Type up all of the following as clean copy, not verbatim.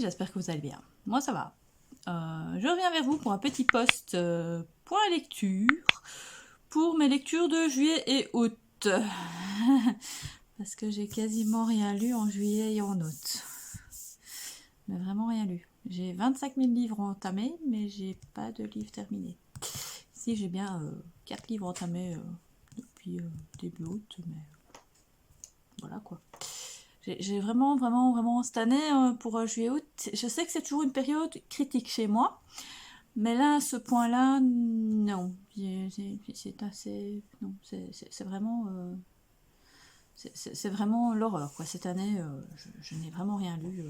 j'espère que vous allez bien. Moi ça va. Je reviens vers vous pour un petit post point lecture pour mes lectures de juillet et août. Parce que j'ai quasiment rien lu en juillet et en août. Mais vraiment rien lu. J'ai 25 000 livres entamés, mais j'ai pas de livre terminé. Si j'ai bien 4 livres entamés depuis début août, mais voilà quoi. J'ai vraiment cette année pour juillet-août, je sais que c'est toujours une période critique chez moi, mais là à ce point-là, non, c'est assez, non, c'est vraiment, c'est vraiment l'horreur quoi. Cette année, je n'ai vraiment rien lu,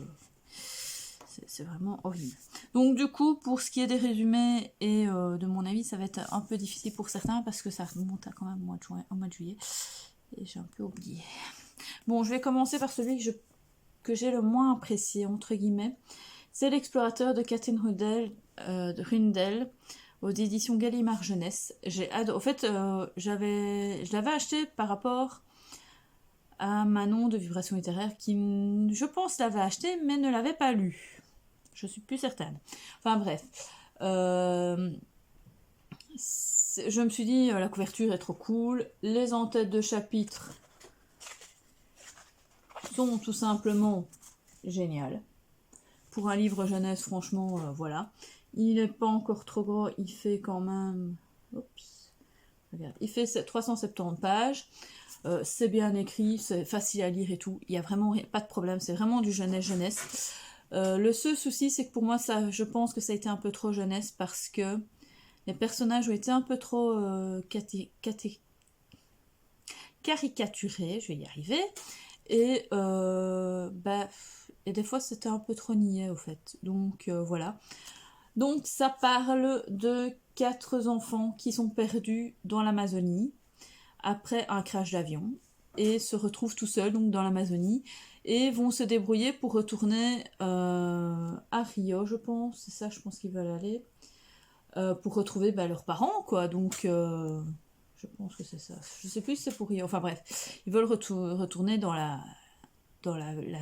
c'est vraiment horrible. Donc du coup, pour ce qui est des résumés et de mon avis, ça va être un peu difficile pour certains parce que ça remonte à quand même au mois de juillet et j'ai un peu oublié. Bon, je vais commencer par celui que j'ai le moins apprécié, entre guillemets. C'est L'explorateur de Catherine Rundell, aux éditions Gallimard Jeunesse. Au fait, je l'avais acheté par rapport à Manon de Vibration littéraire, qui, je pense, l'avait acheté, mais ne l'avait pas lu. Je suis plus certaine. Enfin bref. Je me suis dit, la couverture est trop cool. Les en-têtes de chapitres sont tout simplement géniales. Pour un livre jeunesse, franchement, voilà. Il n'est pas encore trop gros, il fait quand même... Oups. Regarde, il fait 370 pages. C'est bien écrit, c'est facile à lire et tout. Il n'y a vraiment pas de problème, c'est vraiment du jeunesse. Le seul souci, c'est que pour moi, je pense que ça a été un peu trop jeunesse parce que les personnages ont été un peu trop caricaturés, je vais y arriver. Et et des fois c'était un peu trop niais au fait. Donc voilà. Donc ça parle de 4 enfants qui sont perdus dans l'Amazonie après un crash d'avion et se retrouvent tout seuls donc dans l'Amazonie et vont se débrouiller pour retourner à Rio, je pense. C'est ça, je pense qu'ils veulent aller pour retrouver leurs parents quoi. Donc je pense que c'est ça. Je sais plus si c'est pour Rio. Enfin bref, ils veulent retourner dans la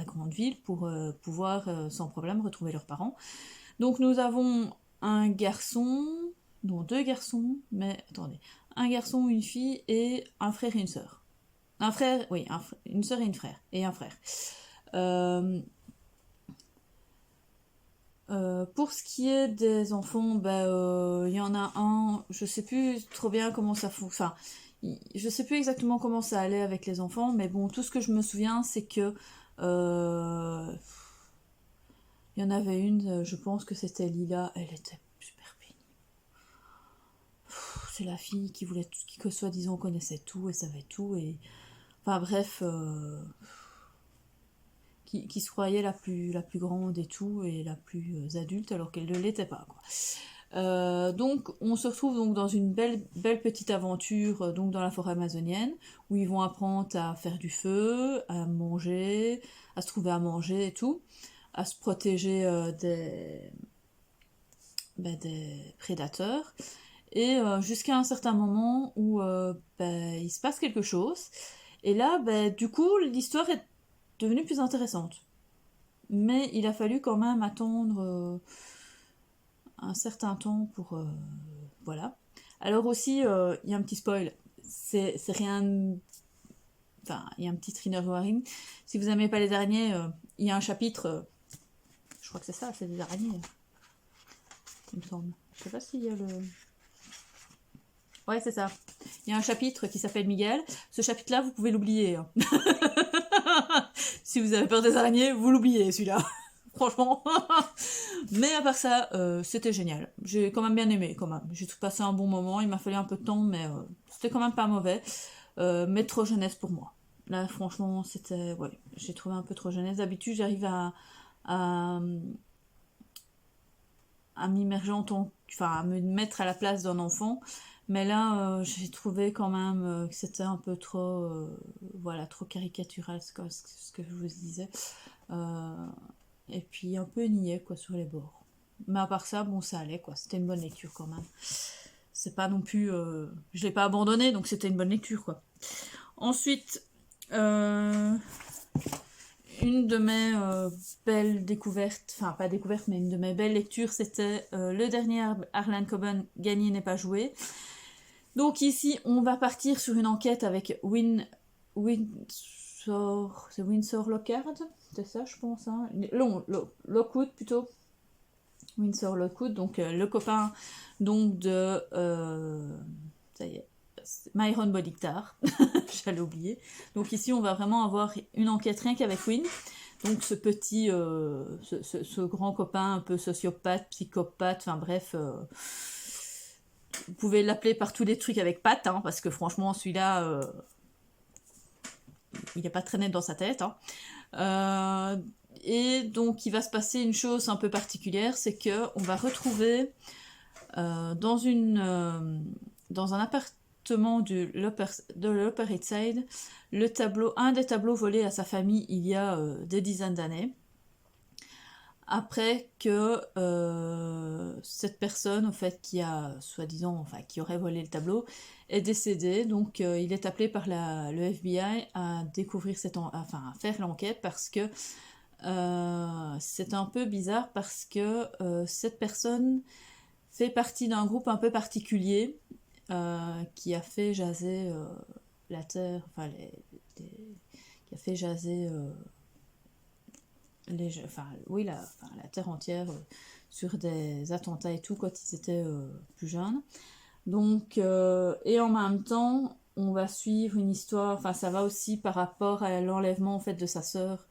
grande ville pour pouvoir sans problème retrouver leurs parents. Donc nous avons un garçon, non 2 garçons, mais attendez, un garçon, une fille et un frère et une sœur. Un frère, oui, une sœur et un frère. Pour ce qui est des enfants, y en a un, je sais plus trop bien comment ça fonctionne. Enfin, je sais plus exactement comment ça allait avec les enfants, mais bon, tout ce que je me souviens, c'est que il y en avait une, je pense que c'était Lila, elle était super pénible. C'est la fille qui voulait tout, qui que soi-disant connaissait tout et savait tout, et enfin bref, qui se croyait la plus grande et tout, et la plus adulte, alors qu'elle ne l'était pas, quoi. Donc on se retrouve donc dans une belle petite aventure donc dans la forêt amazonienne où ils vont apprendre à faire du feu, à manger, à se trouver à manger et tout, à se protéger des prédateurs et jusqu'à un certain moment où il se passe quelque chose et là du coup l'histoire est devenue plus intéressante, mais il a fallu quand même attendre un certain temps pour voilà. Alors aussi il y a un petit spoil, c'est rien, enfin il y a un petit trainer warning, si vous n'aimez pas les araignées, il y a un chapitre, je crois que c'est ça, c'est des araignées, il me semble, je sais pas s'il y a le... Ouais, c'est ça. Il y a un chapitre qui s'appelle Miguel. Ce chapitre-là, vous pouvez l'oublier. Hein. Si vous avez peur des araignées, vous l'oubliez, celui-là. Franchement. Mais à part ça, c'était génial. J'ai quand même bien aimé, quand même. J'ai passé un bon moment. Il m'a fallu un peu de temps, mais c'était quand même pas mauvais. Mais trop jeunesse pour moi. Là, franchement, c'était... Ouais, j'ai trouvé un peu trop jeunesse. D'habitude, j'arrive à m'immerger enfin, à me mettre à la place d'un enfant. Mais là, j'ai trouvé quand même que c'était un peu trop, voilà, trop caricatural, ce que je vous disais. Et puis un peu niais, quoi, sur les bords. Mais à part ça, bon, ça allait, quoi. C'était une bonne lecture, quand même. C'est pas non plus... je l'ai pas abandonné, donc c'était une bonne lecture, quoi. Ensuite, une de mes belles découvertes, enfin pas découvertes, mais une de mes belles lectures, c'était le dernier Harlan Coben, Gagné n'est pas joué. Donc ici, on va partir sur une enquête avec Windsor Lockhart, c'est ça je pense, hein. Lockwood plutôt. Windsor Lockwood, donc le copain donc de ça y est, Myron Bolitar, j'allais oublier. Donc ici on va vraiment avoir une enquête rien qu'avec Win. Donc ce petit, ce grand copain un peu sociopathe, psychopathe, enfin bref, vous pouvez l'appeler par tous les trucs avec Pat, hein, parce que franchement celui-là, il n'est pas très net dans sa tête. Hein. Et donc il va se passer une chose un peu particulière, c'est que on va retrouver dans un appartement de l'Upper East Side un des tableaux volés à sa famille il y a des dizaines d'années. Après que cette personne, au fait, qui a soi-disant, enfin, qui aurait volé le tableau, est décédée. Donc, il est appelé par le FBI à découvrir à faire l'enquête parce que c'est un peu bizarre parce que cette personne fait partie d'un groupe un peu particulier qui a fait jaser la Terre, enfin, qui a fait jaser la Terre entière sur des attentats et tout quand ils étaient plus jeunes. Donc, et en même temps, on va suivre une histoire, enfin ça va aussi par rapport à l'enlèvement en fait de sa sœur,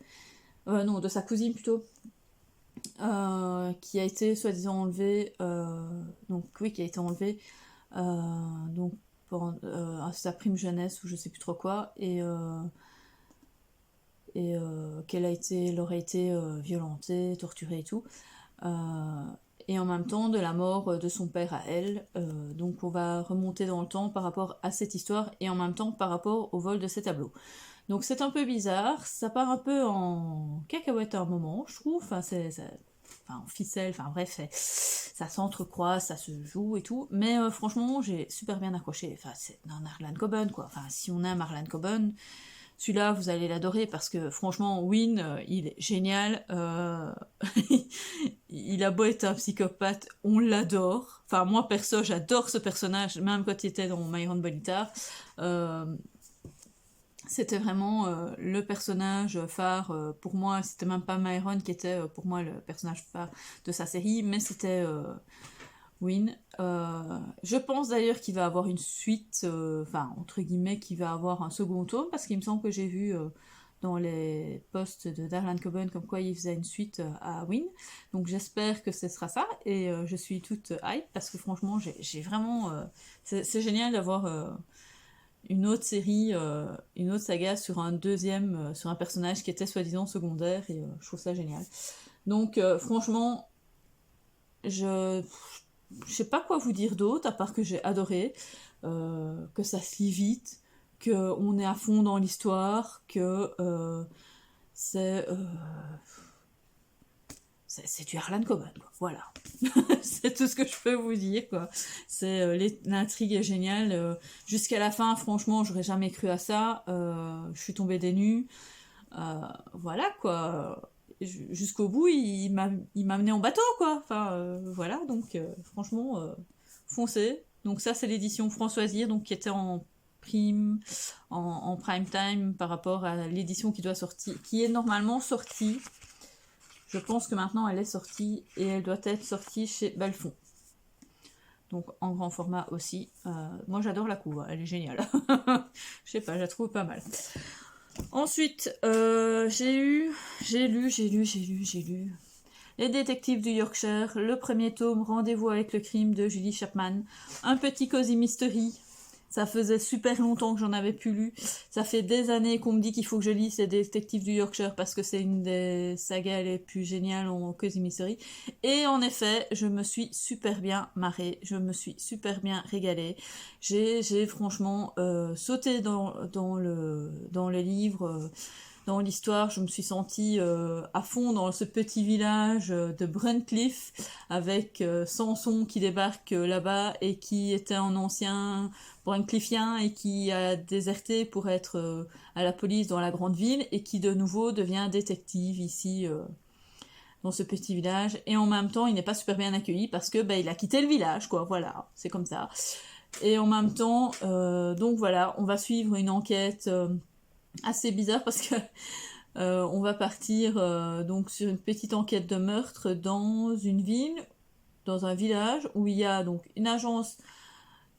non, de sa cousine plutôt, qui a été soi-disant enlevée, qui a été enlevée donc pendant sa prime jeunesse ou je sais plus trop quoi, et qu'elle aurait été violentée, torturée et tout. Et en même temps de la mort de son père à elle. Donc on va remonter dans le temps par rapport à cette histoire et en même temps par rapport au vol de ces tableaux. Donc c'est un peu bizarre, ça part un peu en cacahuète à un moment, je trouve. En ficelle, enfin bref, ça s'entrecroise, ça se joue et tout. Mais franchement, j'ai super bien accroché. Enfin, c'est un Harlan Coben, quoi. Enfin, si on aime Harlan Coben, celui-là, vous allez l'adorer parce que franchement, Win, il est génial. Il a beau être un psychopathe, on l'adore. Enfin, moi, perso, j'adore ce personnage, même quand il était dans Myron Bolitar. C'était vraiment le personnage phare pour moi. C'était même pas Myron qui était pour moi le personnage phare de sa série, mais c'était Win. Je pense d'ailleurs qu'il va avoir une suite, entre guillemets, qu'il va avoir un second tome, parce qu'il me semble que j'ai vu dans les posts de Harlan Coben comme quoi il faisait une suite à Win. Donc j'espère que ce sera ça, et je suis toute hype, parce que franchement, j'ai vraiment... c'est génial d'avoir... une autre série, une autre saga sur sur un personnage qui était soi-disant secondaire, et je trouve ça génial. Donc franchement, je sais pas quoi vous dire d'autre, à part que j'ai adoré, que ça se lit vite, qu'on est à fond dans l'histoire, que c'est du Harlan Coben, quoi. Voilà. C'est tout ce que je peux vous dire, quoi. L'intrigue est géniale. Jusqu'à la fin, franchement, j'aurais jamais cru à ça. Je suis tombée des nues. Voilà, quoi. Jusqu'au bout, il m'a mené en bateau, quoi. Enfin, voilà, donc franchement, foncez. Donc ça, c'est l'édition Françoisir, donc qui était en prime time par rapport à l'édition qui est normalement sortie. Je pense que maintenant elle est sortie et elle doit être sortie chez Belfond. Donc en grand format aussi. Moi j'adore la couve, elle est géniale. Je sais pas, je la trouve pas mal. Ensuite, j'ai lu Les détectives du Yorkshire, le premier tome, Rendez-vous avec le crime de Julie Chapman. Un petit cosy mystery. Ça faisait super longtemps que j'en avais plus lu. Ça fait des années qu'on me dit qu'il faut que je lise Les détectives du Yorkshire parce que c'est une des sagas les plus géniales en cosy mystery. Et en effet, je me suis super bien marrée. Je me suis super bien régalée. J'ai franchement sauté dans le livre. dans l'histoire, je me suis sentie à fond dans ce petit village de Bruncliff, avec Samson qui débarque là-bas et qui était un ancien Bruncliffien et qui a déserté pour être à la police dans la grande ville et qui de nouveau devient détective ici dans ce petit village. Et en même temps, il n'est pas super bien accueilli parce que il a quitté le village, quoi. Voilà, c'est comme ça. Et en même temps, donc voilà, on va suivre une enquête assez bizarre parce que on va partir donc sur une petite enquête de meurtre dans une ville, dans un village où il y a donc une agence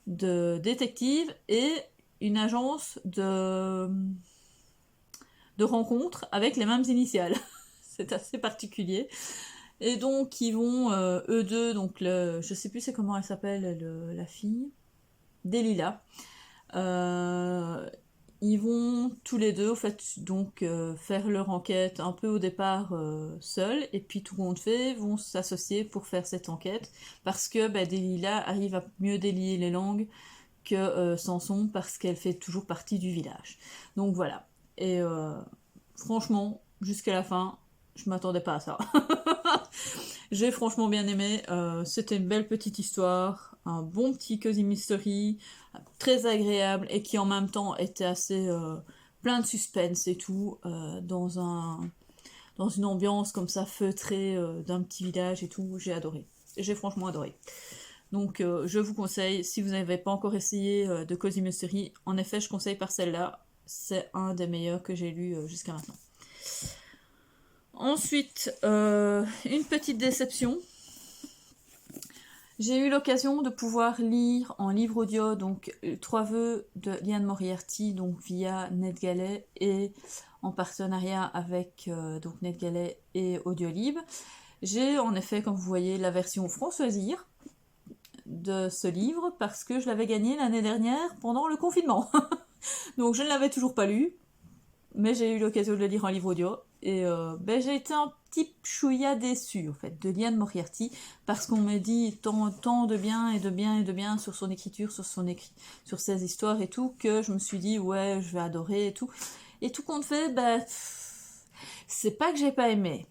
de détectives et une agence de rencontres avec les mêmes initiales. C'est assez particulier. Et donc ils vont eux deux, donc je sais plus c'est comment elle s'appelle la fille, Delilah. Ils vont tous les deux, en fait, donc faire leur enquête un peu au départ seuls, et puis tout compte fait, vont s'associer pour faire cette enquête, parce que Delilah arrive à mieux délier les langues que Samson, parce qu'elle fait toujours partie du village. Donc voilà. Et franchement, jusqu'à la fin, je m'attendais pas à ça. J'ai franchement bien aimé. C'était une belle petite histoire, un bon petit cozy mystery, très agréable et qui en même temps était assez plein de suspense et tout, dans une ambiance comme ça feutrée d'un petit village et tout. J'ai adoré. J'ai franchement adoré. Donc je vous conseille, si vous n'avez pas encore essayé de cozy mystery, en effet je conseille par celle-là. C'est un des meilleurs que j'ai lu jusqu'à maintenant. Ensuite, une petite déception. J'ai eu l'occasion de pouvoir lire en livre audio donc 3 vœux de Liane Moriarty, donc via NetGalley et en partenariat avec donc NetGalley et Audiolib. J'ai en effet, comme vous voyez, la version francoisire de ce livre parce que je l'avais gagné l'année dernière pendant le confinement. Donc je ne l'avais toujours pas lu, mais j'ai eu l'occasion de le lire en livre audio et j'ai été un petit chouïa déçue en fait de Liane Moriarty parce qu'on me dit tant de bien et de bien et de bien sur son écriture, sur ses histoires et tout, que je me suis dit ouais je vais adorer et tout compte fait c'est pas que j'ai pas aimé,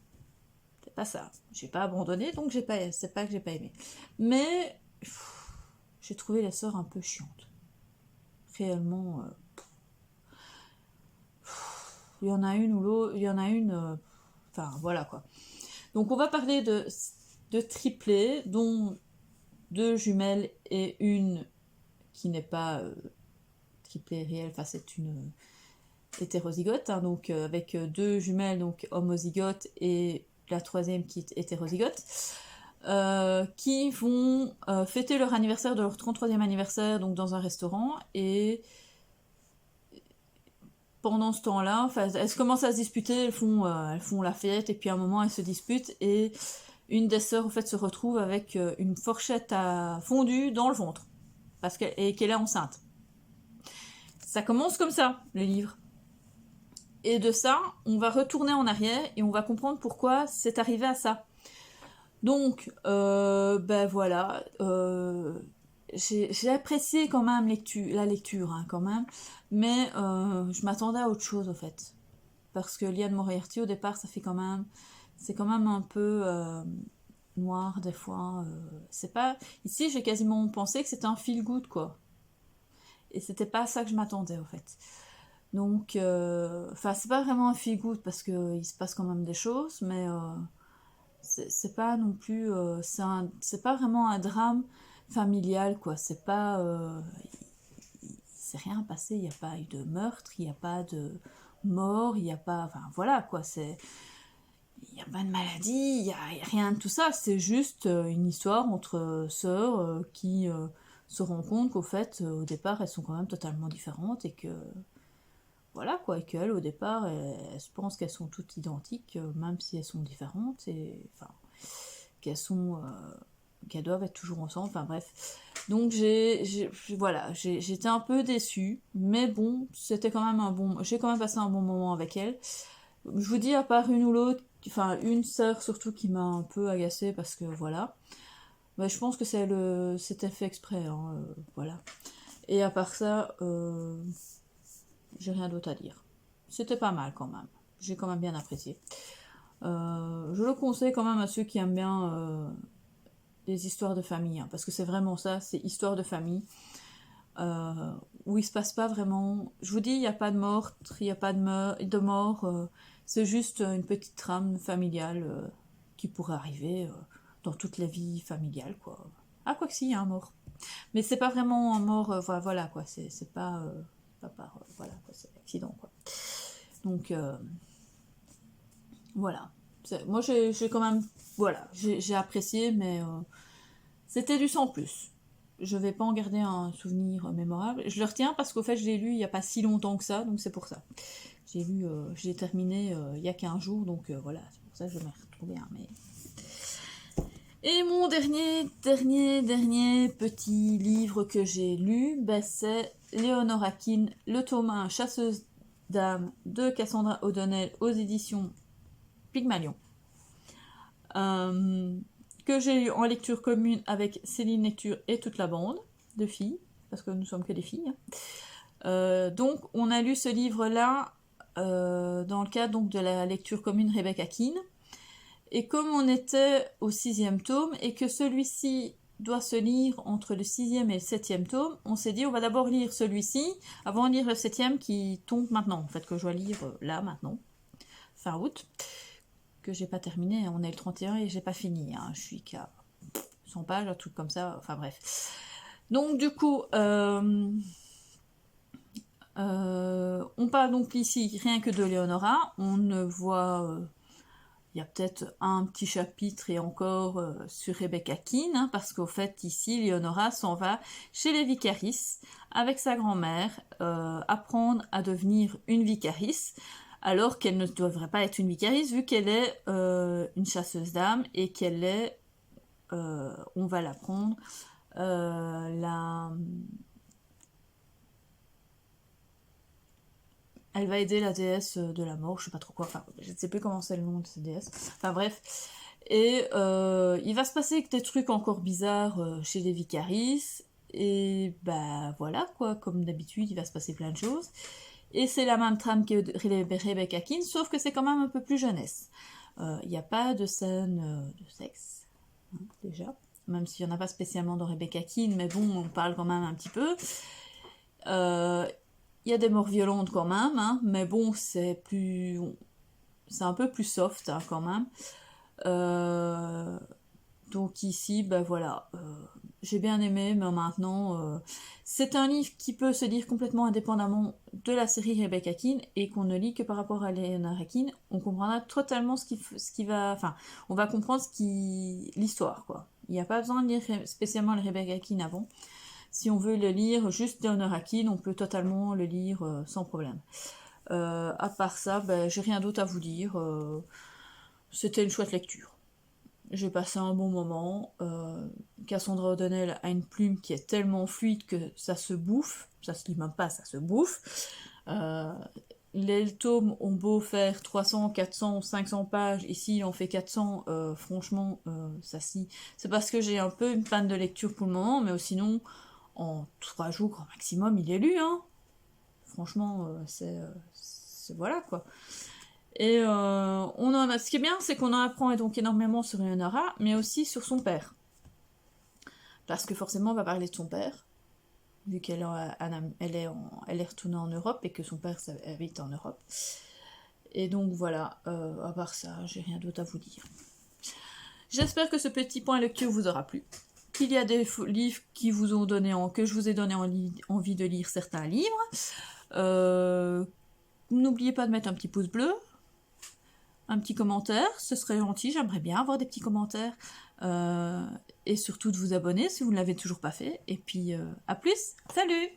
c'est pas ça, j'ai pas abandonné donc c'est pas que j'ai pas aimé, mais j'ai trouvé la sœur un peu chiante réellement. Il y en a une ou l'autre, il y en a une. Enfin, voilà quoi. Donc, on va parler de triplés, dont 2 jumelles et une qui n'est pas triplée réelle, enfin, c'est une hétérozygote, hein, donc avec 2 jumelles, donc homozygote, et la troisième qui est hétérozygote, qui vont fêter leur anniversaire, de leur 33e anniversaire, donc dans un restaurant, et pendant ce temps-là, elles commencent à se disputer, elles font la fête, et puis à un moment elles se disputent, et une des sœurs en fait se retrouve avec une fourchette à fondue dans le ventre, et qu'elle est enceinte. Ça commence comme ça, le livre. Et de ça, on va retourner en arrière, et on va comprendre pourquoi c'est arrivé à ça. Donc, voilà, j'ai apprécié quand même la lecture, hein, quand même, mais je m'attendais à autre chose, en fait. Parce que Liane Moriarty, au départ, c'est quand même un peu noir, des fois. C'est pas... Ici, j'ai quasiment pensé que c'était un feel-good, quoi. Et c'était pas ça que je m'attendais, en fait. Donc, c'est pas vraiment un feel-good, parce qu'il se passe quand même des choses, mais... c'est pas non plus c'est pas vraiment un drame familial quoi, c'est pas c'est rien passé, il n'y a pas eu de meurtre, il n'y a pas de mort, il n'y a pas, enfin voilà quoi, il n'y a pas de maladie, il y a rien de tout ça, c'est juste une histoire entre sœurs qui se rendent compte qu'au fait au départ elles sont quand même totalement différentes et que voilà quoi, et qu'elles au départ elles se pensent qu'elles sont toutes identiques même si elles sont différentes, et enfin qu'elles doivent être toujours ensemble, enfin bref. Donc j'étais un peu déçue, mais bon, c'était quand même j'ai quand même passé un bon moment avec elle. Je vous dis, à part une ou l'autre, enfin une sœur surtout qui m'a un peu agacée parce que voilà. Je pense que c'était fait exprès, hein, voilà. Et à part ça, j'ai rien d'autre à dire. C'était pas mal quand même. j'ai quand même bien apprécié. Je le conseille quand même à ceux qui aiment bien les histoires de famille, hein, parce que c'est vraiment ça, c'est histoire de famille, où il se passe pas vraiment... Je vous dis, il n'y a pas de meurtre, il n'y a pas de mort, c'est juste une petite trame familiale qui pourrait arriver dans toute la vie familiale, quoi. Ah, quoi que si, il y a un mort. Mais c'est pas vraiment un mort, voilà, quoi, c'est pas par... voilà, quoi, c'est l'accident, quoi. Donc, voilà. Moi, j'ai quand même... Voilà, j'ai apprécié, mais c'était du sans plus. Je vais pas en garder un souvenir mémorable. Je le retiens parce qu'au fait, je l'ai lu il y a pas si longtemps que ça, donc c'est pour ça. Je l'ai terminé il y a 15 jours, donc voilà, c'est pour ça que je vais me retrouver un mais... Et mon dernier petit livre que j'ai lu, c'est Leonora Keane, Le tome 1, Chasseuse d'âmes de Cassandra O'Donnell aux éditions Pygmalion. Que j'ai eu en lecture commune avec Céline Lecture et toute la bande de filles, parce que nous sommes que des filles. Donc on a lu ce livre-là dans le cadre donc, de la lecture commune Rebecca Keane. Et comme on était au 6e tome et que celui-ci doit se lire entre le 6e et le 7e tome, on s'est dit on va d'abord lire celui-ci avant de lire le 7e qui tombe maintenant, en fait, que je dois lire là maintenant, fin août, que j'ai pas terminé, on est le 31 et j'ai pas fini, hein. Je suis qu'à 100 pages, un truc comme ça, enfin bref. Donc du coup, on parle donc ici rien que de Leonora, on ne voit... il y a peut-être un petit chapitre et encore sur Rebecca Keane, hein, parce qu'au fait, ici, Leonora s'en va chez les Vicaris avec sa grand-mère apprendre à devenir une Vicaris, alors qu'elle ne devrait pas être une Vicaris, vu qu'elle est une chasseuse d'âmes et qu'elle est, on va l'apprendre, elle va aider la déesse de la mort, je sais pas trop quoi, enfin, je ne sais plus comment c'est le nom de cette déesse. Enfin bref. Et il va se passer des trucs encore bizarres chez les Vicaris. Et bah voilà quoi, comme d'habitude, il va se passer plein de choses. Et c'est la même trame que Rebecca Keane, sauf que c'est quand même un peu plus jeunesse. Il n'y a pas de scène de sexe, hein, déjà. Même s'il n'y en a pas spécialement dans Rebecca Keane, mais bon, on parle quand même un petit peu. Il y a des morts violentes quand même, hein, mais bon, c'est un peu plus soft hein, quand même. Donc ici, ben voilà, j'ai bien aimé, mais maintenant, c'est un livre qui peut se lire complètement indépendamment de la série Rebecca Keane et qu'on ne lit que par rapport à Leonora Keane. On comprendra totalement ce qui va, enfin, on va comprendre l'histoire quoi. Il n'y a pas besoin de lire spécialement le Rebecca Keane avant. Si on veut le lire juste Leonora Keane, on peut totalement le lire sans problème. À part ça, ben, j'ai rien d'autre à vous dire. C'était une chouette lecture. J'ai passé un bon moment. Cassandra O'Donnell a une plume qui est tellement fluide que ça se bouffe. Ça se lit même pas, ça se bouffe. Les tomes ont beau faire 300, 400, 500 pages, ici il en fait 400, franchement, ça se lit. C'est parce que j'ai un peu une panne de lecture pour le moment, mais sinon, en 3 jours grand maximum, il est lu, hein. Franchement, c'est voilà quoi. Et ce qui est bien, c'est qu'on en apprend donc énormément sur Leonora, mais aussi sur son père. Parce que forcément, on va parler de son père, vu qu'elle est retournée en Europe et que son père habite en Europe. Et donc voilà, à part ça, j'ai rien d'autre à vous dire. J'espère que ce petit point lecture vous aura plu. Qu'il y a des livres qui vous ont donné que je vous ai donné envie de lire certains livres. N'oubliez pas de mettre un petit pouce bleu, un petit commentaire, ce serait gentil, j'aimerais bien avoir des petits commentaires. Et surtout de vous abonner si vous ne l'avez toujours pas fait. Et puis à plus, salut!